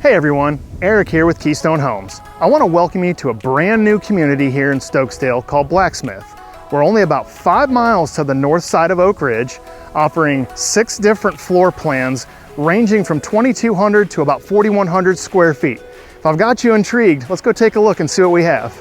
Hey everyone, Eric here with Keystone Homes. I want to welcome you to a brand new community here in Stokesdale called Blacksmith. We're only about 5 miles to the north side of Oak Ridge, offering 6 different floor plans ranging from 2,200 to about 4,100 square feet. If I've got you intrigued, let's go take a look and see what we have.